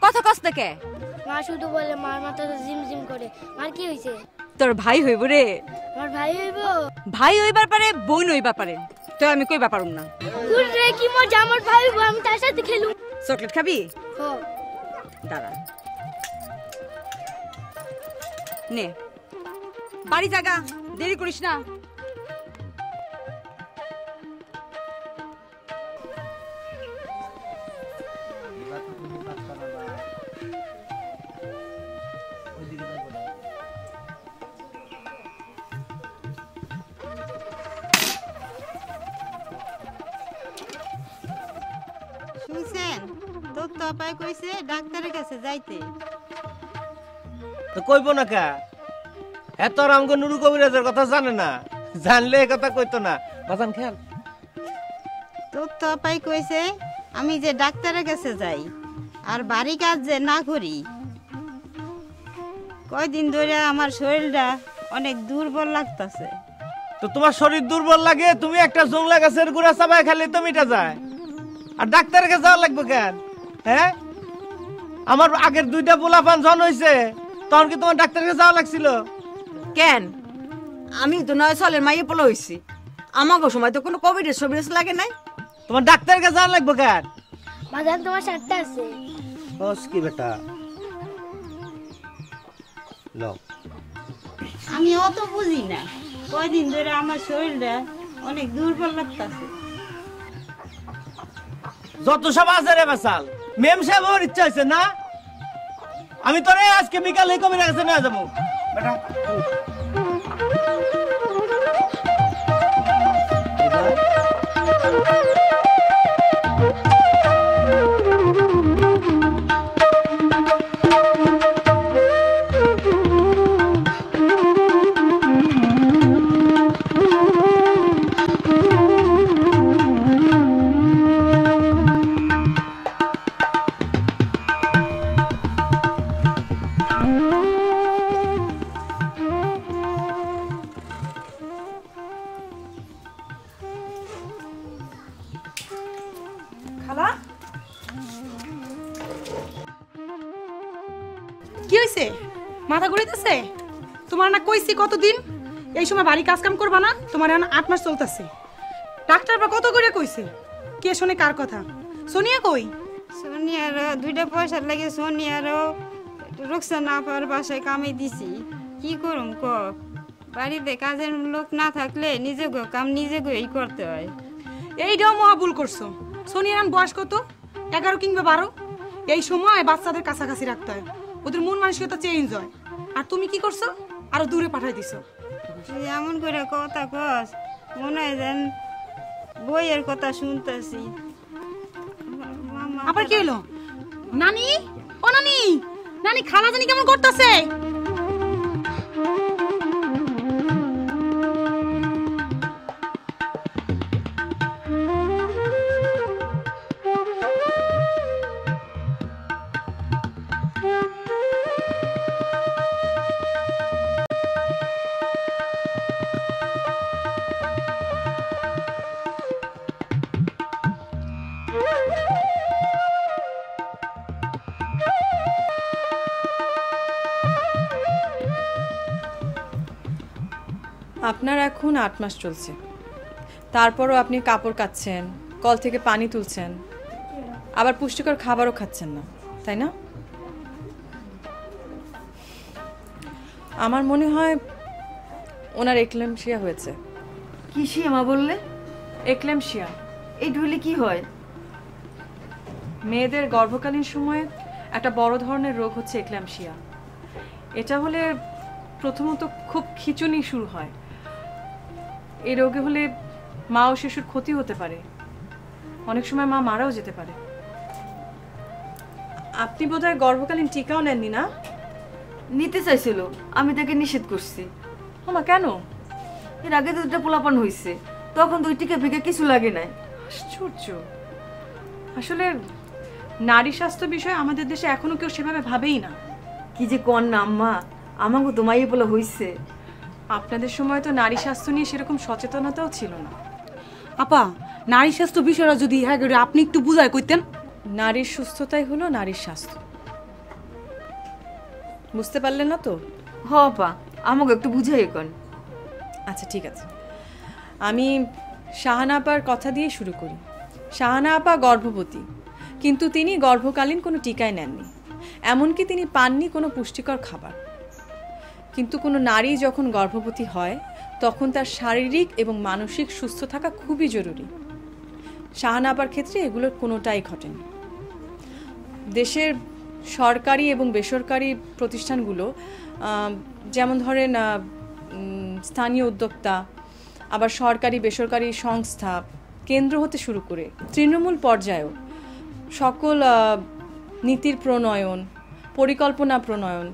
কথা কস না কে? মা শুধু বলে মার মাথাটা জিমজিম করে। মার কি হইছে? তোর ভাই হইব রে। আমার ভাই হইব? ভাই হইবার পারে, বোন হইবার পারে, তো আমি কইবা পারুম না। রে কি মজা, আমার ভাই হইব, আমি তার সাথে খেলুম। চকলেট খাবি? হ। দাঁড়া, নে বাড়ি জাগা, দেরি করিস না। শুনছেন, তোর তো আপায় কইছে ডাক্তারের কাছে যাইতে। তো কইব না কা? এত আমগো নুরু কবিরাজের কথা জানে না, জানলে এ কথা কইতো না। বাজান খেয়াল, তোর তো আপায় কইছে আমি যে ডাক্তারের কাছে যাই আর বাড়ি কাজ যে না করি। কয়দিন ধরে আমার শরীরটা অনেক দুর্বল লাগতাছে। তো তোমার শরীর দুর্বল লাগে, তুমি একটা জংলা গাছের গুড়া চাবায় খালি তো মিটা যায়, আর ডাক্তারের কাছে যাওয়া লাগবে কেন? হ্যাঁ, আমার আগের দুইটা পোলাপান জন হয়েছে, তখন কি তোমার ডাক্তারের কাছে যাওয়া লাগছিল কেন? আমি তো নয় সালের মাইয়ে পোলা হইছি, আমাগো সময় তো কোনো কোভিডের ছবি লাগে নাই। তোমার ডাক্তারের কাছে যাওয়া লাগবে কেন? বাজান তোমার সাথে আছে। বস কি বেটা, লও। আমি অত বুঝি না, কয়দিন ধরে আমার শরীরটা অনেক দুর্বল লাগতাছে। যত সব আছে রে বাসাল, মেম সাহেব ওর ইচ্ছা হয়েছে না, আমি তোরে আজকে বিকালে কবির কাছে নিয়ে যাবো বেটা। কি হইছে? মাথা ঘুরাইতেছে? তোমার না কইছি কতদিন এই সময় বাড়ি কাজ কাম করবা না? তোমার এখন 8 মাস চলতেছে। ডাক্তার বা কত করে কইছে? কে শুনে কার কথা? সোনিয়া কই? সোনিয়ার দুইটা পয়সা লাগে, সোনিয়ারও রুকসানা আপার বাসায় কামে দিছি। কি করুম ক, বাড়িতে কাজের লোক না থাকলে নিজে কাম নিজে গই করতে হয়। এইটাও মহা ভুল করছো। সোনিয়ার বয়স কত? 11 কিংবা 12। এই সময় বাচ্চাদের কাছাকাছি রাখতে হয়, ওদের মন মানসিকতা চেঞ্জ হয়। আর তুমি কি করছো? আরো দূরে পাঠাই দিছো। এমন করে কথা কস, মনে হয় যেন বইয়ের কথা শুনতেছি। আবার কি হলো? নানি, ও নানি, নানি খালা জানি কেমন করতেছে? আপনার এখন 8 মাস চলছে, তারপরও আপনি কাপড় কাচ্ছেন, কল থেকে পানি তুলছেন, আবার পুষ্টিকর খাবারও খাচ্ছেন না, তাই না? আমার মনে হয় ওনার এক্লেমশিয়া হয়েছে। কি মা বললে? এক্লেমশিয়া এই ঢুলে কি হয়? মেয়েদের গর্ভকালীন সময়ে একটা বড় ধরনের রোগ হচ্ছে এক্লেমশিয়া। এটা হলে প্রথমত খুব খিঁচুনি শুরু হয়। এই রোগে হলে মা ও শিশুর ক্ষতি হতে পারে, অনেক সময় মা মারাও যেতে পারে। আপনি বোধহয় গর্ভকালীন টিকাও নেননি, না? নিতে চাইছিল, আমি তাকে নিষেধ করছি। মা কেন? এর আগে তো 2টা পোলাপান হয়েছে, তখন 2 টিকা ফিকে কিছু লাগে নাই। আশ্চর্য। আসলে নারী স্বাস্থ্য বিষয়ে আমাদের দেশে এখনো কেউ সেভাবে ভাবেই না। কি যে কোন না আম্মা, আমাকে তো মাইয়ে বলে হইছে। আপনাদের সময় তো নারী স্বাস্থ্য নিয়ে সেরকম সচেতনতাও ছিল না। আপা, নারী স্বাস্থ্য বিষয়টা যদি হ্যাঁ করে আপনি একটু বুঝায় কইতেন। নারীর সুস্থতাই হলো নারীর স্বাস্থ্য। বুঝতে পারলেন না তো? হ আপা, আমাকে একটু বুঝাই কোন। আচ্ছা ঠিক আছে, আমি শাহানা আপার কথা দিয়ে শুরু করি। শাহানা আপা গর্ভবতী, কিন্তু তিনি গর্ভকালীন কোনো টিকাই নেননি, এমনকি তিনি পাননি কোনো পুষ্টিকর খাবার। কিন্তু কোনো নারী যখন গর্ভবতী হয় তখন তার শারীরিক এবং মানসিক সুস্থ থাকা খুবই জরুরি। শাহানা আপার ক্ষেত্রে এগুলোর কোনোটাই ঘটেনি। দেশের সরকারি এবং বেসরকারি প্রতিষ্ঠানগুলো, যেমন ধরেন স্থানীয় উদ্যোক্তা, আবার সরকারি বেসরকারি সংস্থা, কেন্দ্র হতে শুরু করে তৃণমূল পর্যায়েও সকল নীতির প্রণয়ন, পরিকল্পনা প্রণয়ন,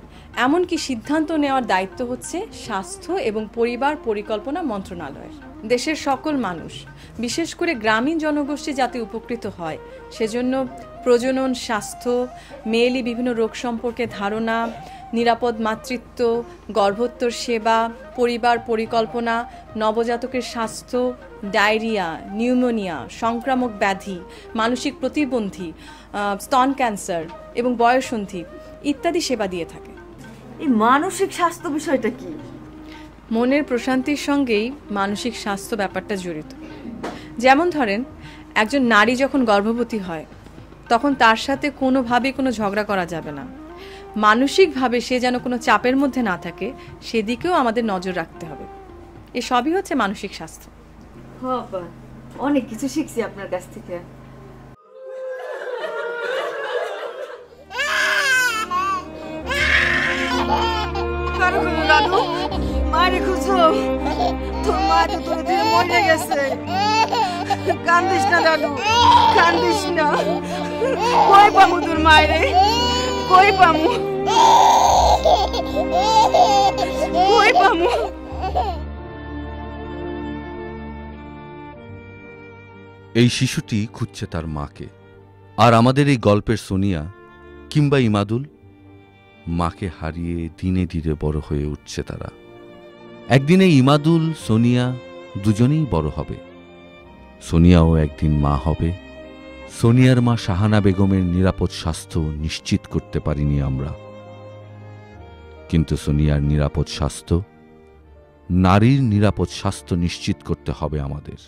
এমনকি সিদ্ধান্ত নেওয়ার দায়িত্ব হচ্ছে স্বাস্থ্য এবং পরিবার পরিকল্পনা মন্ত্রণালয়ের। দেশের সকল মানুষ, বিশেষ করে গ্রামীণ জনগোষ্ঠী যাতে উপকৃত হয় সেজন্য প্রজনন, স্বাস্থ্য, মেয়েলি বিভিন্ন রোগ সম্পর্কে ধারণা, নিরাপদ মাতৃত্ব, গর্ভোত্তর সেবা, পরিবার পরিকল্পনা, নবজাতকের স্বাস্থ্য, ডায়রিয়া, নিউমোনিয়া, সংক্রামক ব্যাধি, মানসিক প্রতিবন্ধী, স্তন ক্যান্সার এবং বয়ঃসন্ধি ইত্যাদি সেবা দিয়ে থাকে। এই মানসিক স্বাস্থ্য বিষয়টা কি? মনের প্রশান্তির সঙ্গেই মানসিক স্বাস্থ্য ব্যাপারটা জড়িত। যেমন ধরেন, একজন নারী যখন গর্ভবতী হয় তখন তার সাথে কোনোভাবেই কোনো ঝগড়া করা যাবে না। মানসিকভাবে সে যেন কোনো চাপের মধ্যে না থাকে সেদিকেও আমাদের নজর রাখতে হবে। এ সবই হচ্ছে মানসিক স্বাস্থ্য। হ আপা, অনেক কিছু শিখছি আপনার কাছ থেকে। দাদু, মায়ের খুঁজো, তোর মা তো তোর দিয়ে মরে গেছে। কান্দিস না দাদু, কান্দিস না। কই পামু তোর মায়েরে? কই পামু? কই পামু? এই শিশুটি খুঁজছে তার মাকে, আর আমাদের এই গল্পের সোনিয়া কিংবা ইমাদুল মাকে হারিয়ে দিনে ধীরে বড় হয়ে উঠছে তারা। একদিনে ইমাদুল, সোনিয়া দুজনেই বড় হবে। সোনিয়াও একদিন মা হবে। সোনিয়ার মা শাহানা বেগমের নিরাপদ স্বাস্থ্য নিশ্চিত করতে পারিনি আমরা, কিন্তু সোনিয়ার নিরাপদ স্বাস্থ্য, নারীর নিরাপদ স্বাস্থ্য নিশ্চিত করতে হবে আমাদের।